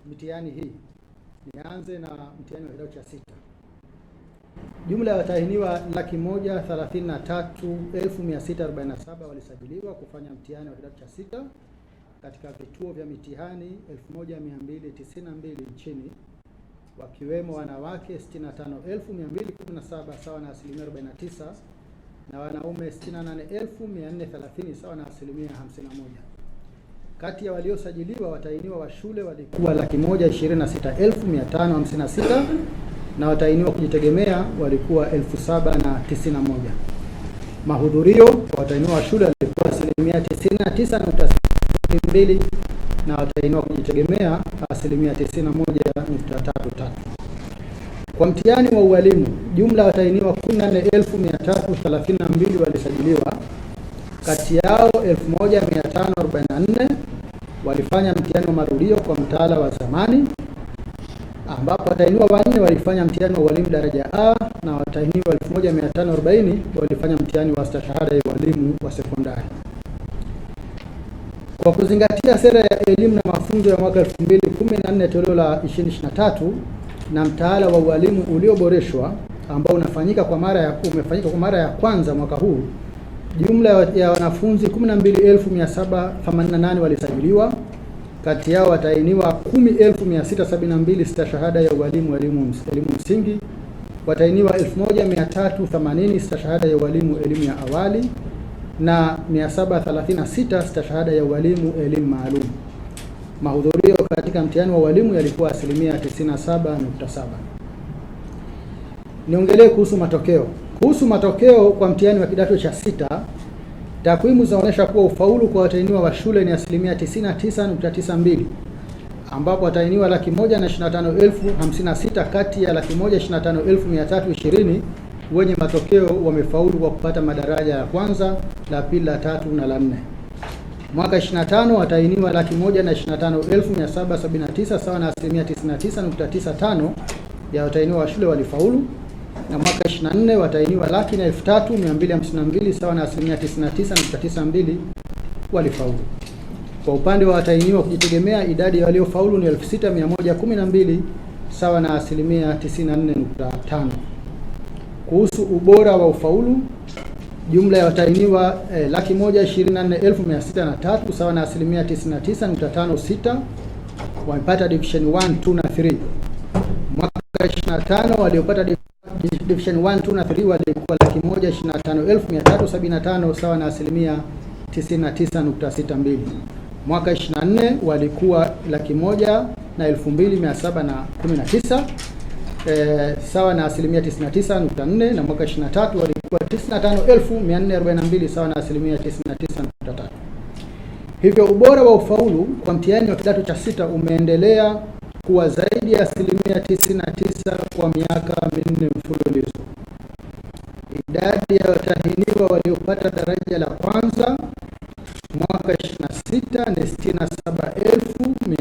mitihani hii. Nianze na mtihani wa kidato cha sita. Jumla ya watahiniwa 133,647 walisajiliwa kufanya mtihani wa kidato cha sita katika vituo vya mitihani 1292 nchini, wakiwemo wanawake 65,217 sawa na asilimia 49 na wanaume 68,430 sawa na asilimia 51. Kati ya waliosajiliwa watahiniwa wa shule walikuwa 126,556 na watahiniwa kujitegemea walikuwa 7,091. Mahudhurio kwa watahiniwa wa shule walikuwa asilimia 99.2 na watahiniwa kujitegemea asilimia 91.33. Kwa mtihani wa ualimu, jumla ya watahiniwa 14,332 walisajiliwa. Kati yao 1,544 walifanya mtihani wa marudio kwa mtaala wa zamani, ambapo watahiniwa wanne walifanya mtihani wa ualimu daraja A na watahiniwa 1,540 walifanya mtihani wa stashahada ya ualimu wa sekondari. Kwa kuzingatia sera ya elimu na mafunzo ya mwaka 2014 toleo la 2023 na mtaala wa ualimu ulioboreshwa ambao umefanyika kwa mara ya kwanza mwaka huu, jumla ya wanafunzi 12,788 walisajiliwa. Kati yao watahiniwa 10,672 stashahada ya ualimu elimu msingi, watahiniwa 1,380 stashahada ya ualimu elimu ya awali na 736 stashahada ya ualimu elimu maalum. Mahudhurio katika mtihani wa ualimu yalikuwa asilimia 97.7. Niongelee kuhusu matokeo. Kuhusu matokeo kwa mtihani wa kidato cha sita, takwimu zinaonyesha kuwa ufaulu kwa watahiniwa wa shule ni asilimia 99.92, ambapo watahiniwa 125,056 kati ya 125,320 wenye matokeo wamefaulu kwa kupata madaraja ya kwanza, la pili, la tatu na la nne. Mwaka 25 watahiniwa 125,779 sawa na asilimia 99.95 ya watahiniwa wa shule walifaulu, na mwaka 24 watahiniwa 103,252 sawa na asilimia 99.92 walifaulu. Kwa upande wa watahiniwa kujitegemea, idadi ya waliofaulu ni 6,112 sawa na asilimia 94.5. Kuhusu ubora wa ufaulu, jumla ya watahiniwa 124,603 sawa na asilimia 99.56 wamepata division 1, 2 na 3. Mwaka 25 waliopata division 1, 2 na 3 walikuwa 125,375 sawa na asilimia 99.62. Mwaka 24 walikuwa 102,719 sawa na asilimia 99.4, na mwaka 23 walikuwa 95,442 sawa na asilimia 99.3. Hivyo ubora wa ufaulu kwa mtihani wa kidato cha sita umeendelea kuwa zaidi ya asilimia 99 kwa miaka minne mfululizo. Idadi ya watahiniwa waliopata daraja la kwanza mwaka 26 ni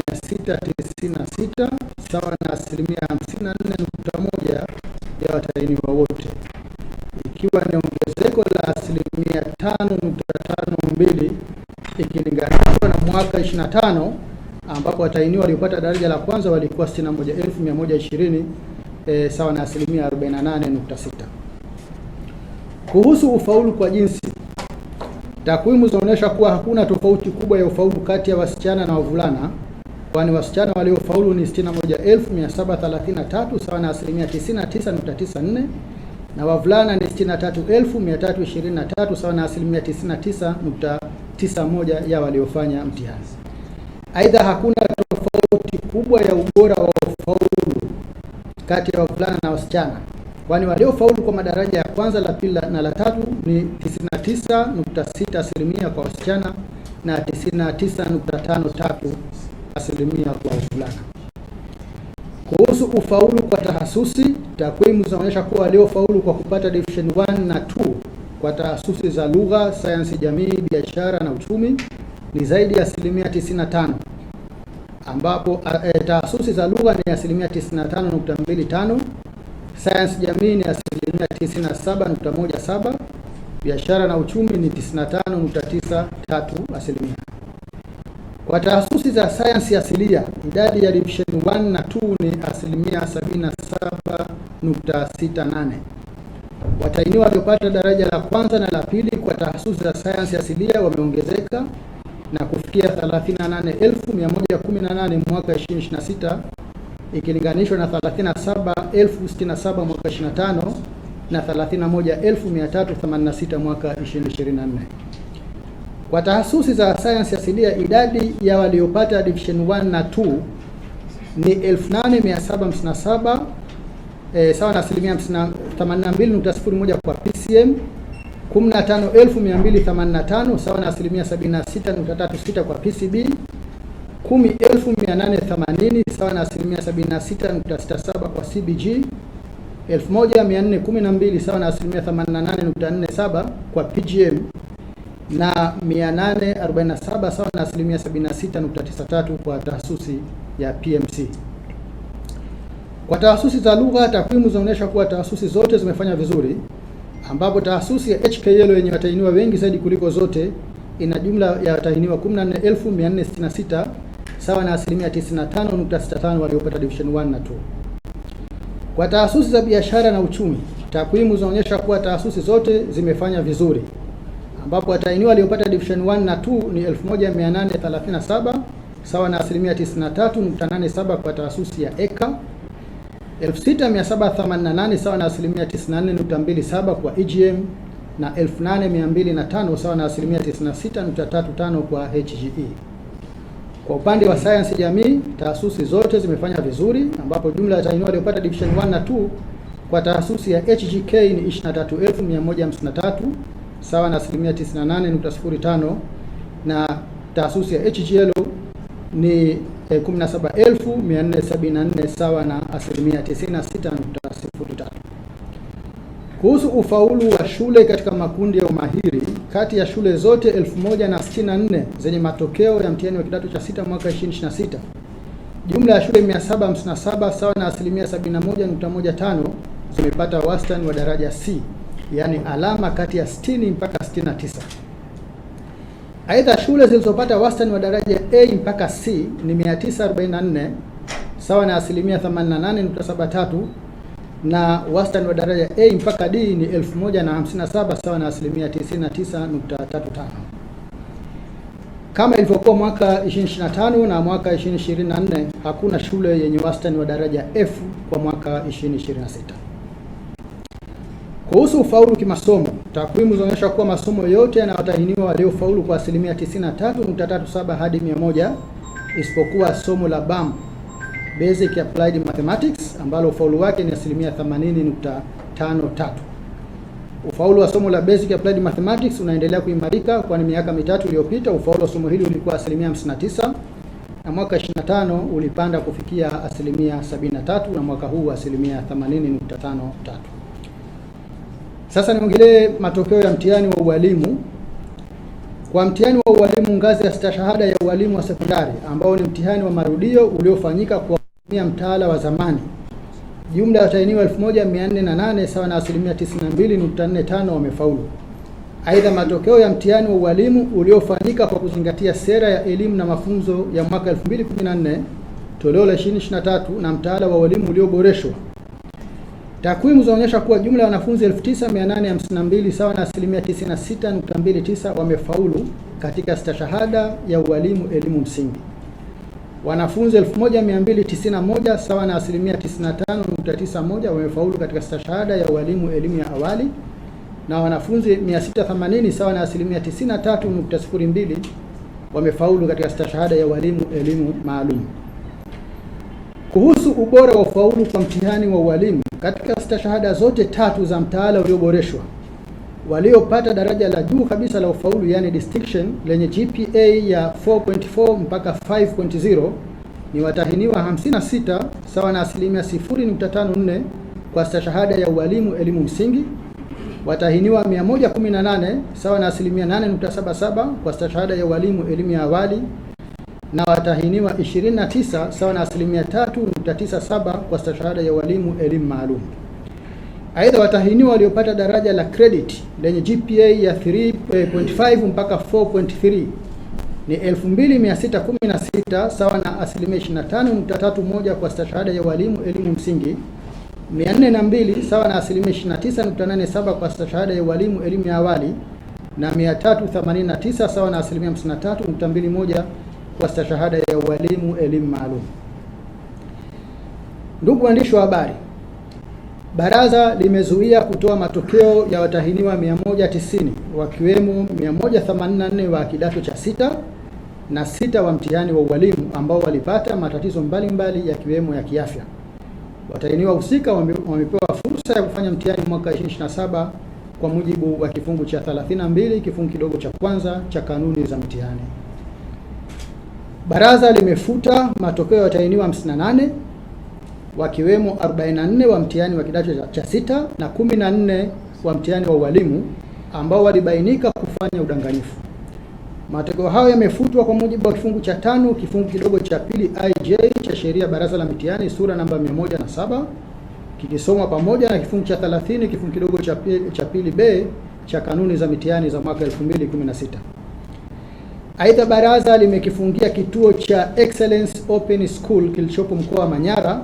67,696 sawa na asilimia 54.1 ya watahiniwa wote, ikiwa ni ongezeko la asilimia 5.52 ikilinganishwa na mwaka 25 ambapo watahiniwa waliopata daraja la kwanza walikuwa 61,120 sawa na asilimia 48.6. Kuhusu ufaulu kwa jinsi, takwimu zinaonyesha kuwa hakuna tofauti kubwa ya ufaulu kati ya wasichana na wavulana, kwani wasichana waliofaulu ni 61,733 sawa na asilimia 99.94 na wavulana ni 63,323 sawa na asilimia 99.91 ya waliofanya mtihani. Aidha, hakuna tofauti kubwa ya ubora wa ufaulu kati ya wavulana na wasichana, kwani waliofaulu kwa madaraja ya kwanza, la pili na la tatu ni 99.6 asilimia kwa wasichana na 99.53 asilimia kwa wavulana. Kuhusu ufaulu kwa tahasusi, takwimu zinaonyesha kuwa waliofaulu kwa kupata division 1 na 2 kwa tahasusi za lugha, sayansi jamii, biashara na uchumi ni zaidi ya asilimia 95, ambapo tahasusi za lugha ni asilimia 95.25, sayansi jamii ni asilimia 97.17, biashara na uchumi ni 95.93 asilimia. Kwa tahasusi za sayansi asilia, idadi ya division 1 na 2 ni 77.68. Watahiniwa waliopata daraja la kwanza na la pili kwa tahasusi za sayansi asilia wameongezeka na kufikia 38,118 mwaka 2026 ikilinganishwa na 37,067 mwaka 25 na 31,386 mwaka 2024. Kwa tahasusi za sayansi asilia, idadi ya waliopata division 1 na 2 ni 8,757 sawa na 82.01 kwa PCM, 15,285 sawa na 76.36 kwa PCB, 10,880 sawa na 76.67 kwa CBG, 1,412 sawa na 88.47 kwa PGM na 847 sawa na 76.93 kwa tahasusi ya PMC. Kwa tahasusi za lugha, takwimu zinaonyesha kuwa tahasusi zote zimefanya vizuri, ambapo tahasusi ya HKL yenye watahiniwa wengi zaidi kuliko zote ina jumla ya watahiniwa 14,466 sawa na 95.65 waliopata division 1 na 2. Kwa tahasusi za biashara na uchumi, takwimu zinaonyesha kuwa tahasusi zote zimefanya vizuri, ambapo watahiniwa waliopata division 1 na 2 ni 1,837 sawa na 93.87 kwa tahasusi ya EKA, 6,788 sawa na 94.27 kwa EGM na 8,205 sawa na 96.35 kwa HGE. Kwa upande wa sayansi jamii, tahasusi zote zimefanya vizuri, ambapo jumla ya watahiniwa waliopata division 1 na 2 kwa tahasusi ya HGK ni 23,153 sawa na 98.05 na tahasusi ya HGL ni 17,474 sawa na 96.03. Kuhusu ufaulu wa shule katika makundi ya umahiri, kati ya shule zote 1,064 zenye matokeo ya mtihani wa kidato cha 6 mwaka 2026, jumla ya shule 757 sawa na 71.15 zimepata wastani wa daraja C, yaani alama kati ya 60 mpaka 69. Aidha, shule zilizopata wastani wa daraja A mpaka C ni 944 sawa na 88.73 na wastani wa daraja A mpaka D ni 1057 sawa na 99.35. Kama ilivyokuwa mwaka 2025 na mwaka 2024, hakuna shule yenye wastani wa daraja F kwa mwaka 2026. Kuhusu ufaulu kimasomo, takwimu zinaonyesha kuwa masomo yote yana watahiniwa waliofaulu kwa 93.37 hadi 100 isipokuwa somo la BAM, Basic Applied Mathematics, ambalo ufaulu wake ni 80.53. Ufaulu wa somo la Basic Applied Mathematics unaendelea kuimarika, kwani miaka mitatu iliyopita ufaulu wa somo hili ulikuwa 59% na mwaka 25 ulipanda kufikia 73% na mwaka huu 80.53. Sasa niongelee matokeo ya mtihani wa ualimu. Kwa mtihani wa ualimu ngazi ya stashahada ya ualimu wa sekondari, ambao ni mtihani wa marudio uliofanyika kwa kutumia mtaala wa zamani, jumla ya watahiniwa 1,408 sawa na 92.45 wamefaulu. Aidha, matokeo ya mtihani wa ualimu uliofanyika kwa kuzingatia sera ya elimu na mafunzo ya mwaka 2014 toleo la 2023 na mtaala wa ualimu ulioboreshwa, takwimu zinaonyesha kuwa jumla ya wanafunzi 9,852 sawa na 96.29 wamefaulu katika stashahada ya ualimu elimu msingi. Wanafunzi 1,291 sawa na 95.91 wamefaulu katika stashahada ya ualimu elimu ya awali, na wanafunzi 680 sawa na 93.02 wamefaulu katika stashahada ya ualimu elimu maalum. Kuhusu ubora wa ufaulu kwa mtihani wa ualimu, katika stashahada zote tatu za mtaala ulioboreshwa, waliopata daraja la juu kabisa la ufaulu, yani distinction, lenye GPA ya 4.4 mpaka 5.0 ni watahiniwa 56 sawa na 0.54 kwa stashahada ya ualimu elimu msingi, watahiniwa 118 sawa na 8.77 kwa stashahada ya ualimu elimu ya awali, na watahiniwa 29 sawa na 3.97 kwa stashahada ya walimu elimu maalum. Aidha, watahiniwa waliopata daraja la credit lenye GPA ya 3.5 mpaka 4.3 ni 2616 sawa na asilimia 25.31 kwa stashahada ya walimu elimu msingi, 402 sawa na asilimia 29.87 kwa stashahada ya walimu elimu ya awali, na 389 sawa na asilimia 53.21 kwa stashahada ya walimu elimu maalum. Ndugu waandishi wa habari, baraza limezuia kutoa matokeo ya watahiniwa 190 wakiwemo 184 wa kidato cha 6 na 6 wa mtihani wa ualimu ambao walipata matatizo mbalimbali yakiwemo ya kiafya. Watahiniwa husika wamepewa fursa ya kufanya mtihani mwaka 2027 kwa mujibu wa kifungu cha 32 kifungu kidogo cha kwanza cha kanuni za mtihani. Baraza limefuta matokeo ya watahiniwa 58 wakiwemo 44 wa mtihani wa kidato cha 6 na 14 wa mtihani wa ualimu ambao walibainika kufanya udanganyifu. Matokeo hayo yamefutwa kwa mujibu wa kifungu cha 5 kifungu kidogo cha pili IJ cha sheria baraza la mitihani sura namba 107 kikisomwa pamoja na kifungu cha 30 kifungu kidogo cha pili B cha kanuni za mitihani za mwaka 2016. Aidha, baraza limekifungia kituo cha Excellence Open School kilichopo mkoa wa Manyara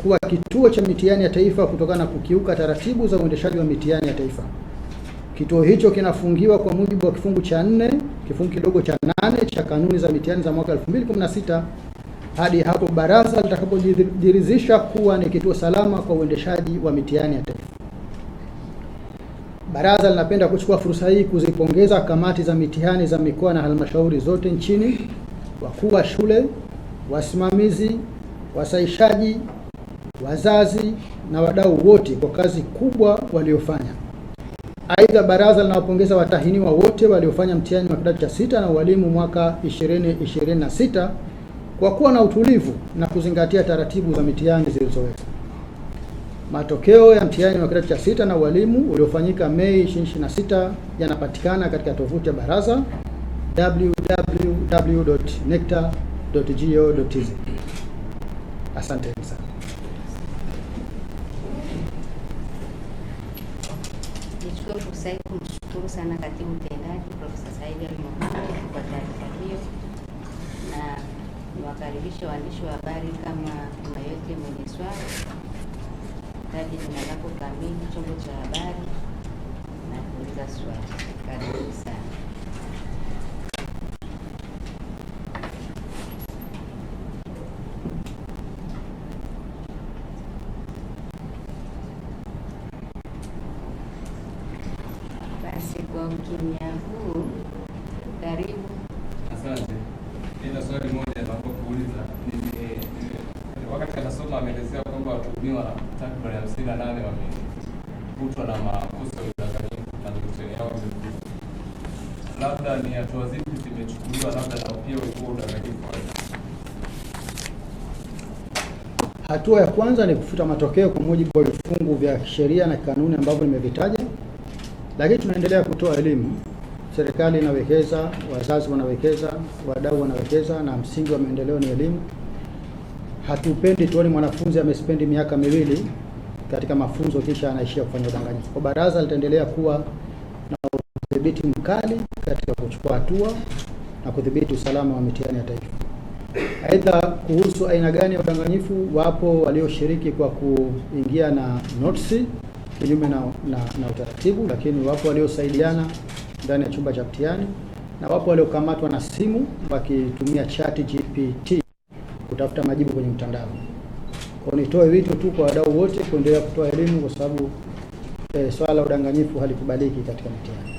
kuwa kituo cha mitihani ya taifa kutokana na kukiuka taratibu za uendeshaji wa mitihani ya taifa. Kituo hicho kinafungiwa kwa mujibu wa kifungu cha 4 kifungu kidogo cha 8 cha kanuni za mitihani za mwaka 2016 hadi hapo baraza litakapojiridhisha kuwa ni kituo salama kwa uendeshaji wa mitihani ya taifa. Baraza linapenda kuchukua fursa hii kuzipongeza kamati za mitihani za mikoa na halmashauri zote nchini, wakuu wa shule, wasimamizi, wasahishaji, wazazi na wadau wote kwa kazi kubwa waliofanya. Aidha, baraza linawapongeza watahiniwa wote waliofanya mtihani wa kidato cha 6 na walimu mwaka 2026 kwa kuwa na utulivu na kuzingatia taratibu za mitihani zilizowekwa. Matokeo ya mtihani wa kidato cha 6 na walimu uliofanyika Mei 2026 yanapatikana katika tovuti ya baraza www.necta.go.tz. Asante sana. Nichukue fursa hii kumshukuru sana katibu mtendaji Profesa Said Al-Mohamed kwa taarifa hiyo, na niwakaribisha waandishi wa habari kama kuna yote mwenye swali, taji jina lako kamili, chombo cha habari na kuuliza swali. Karibu sana. Kwa ukimya huu, karibu. Asante. Nina swali moja la kuuliza. Wakati anasoma ameelezea kwamba watuhumiwa takriban 58 wamekutwa na makosa ya udanganyifu na mitihani yao imefutwa. Labda ni hatua zipi zimechukuliwa labda na pia ulikuwa udanganyifu? Hatua ya kwanza ni kufuta matokeo kwa mujibu wa vifungu vya sheria na kanuni ambavyo nimevitaja. Lakini tunaendelea kutoa elimu. Serikali inawekeza, wazazi wanawekeza, wadau wanawekeza, na msingi wa maendeleo ni elimu. Hatupendi tuone mwanafunzi amespendi miaka miwili katika mafunzo kisha anaishia kufanya udanganyifu. Kwa baraza litaendelea kuwa na udhibiti mkali katika kuchukua hatua na kudhibiti usalama wa mitihani ya taifa. Aidha, kuhusu aina gani ya udanganyifu, wapo walioshiriki kwa kuingia na notisi kinyume na utaratibu, lakini wapo waliosaidiana ndani ya chumba cha mtihani na wapo waliokamatwa na simu wakitumia ChatGPT kutafuta majibu kwenye mtandao. Kwa nitoe wito tu kwa wadau wote kuendelea kutoa elimu kwa sababu swala la udanganyifu halikubaliki katika mtihani.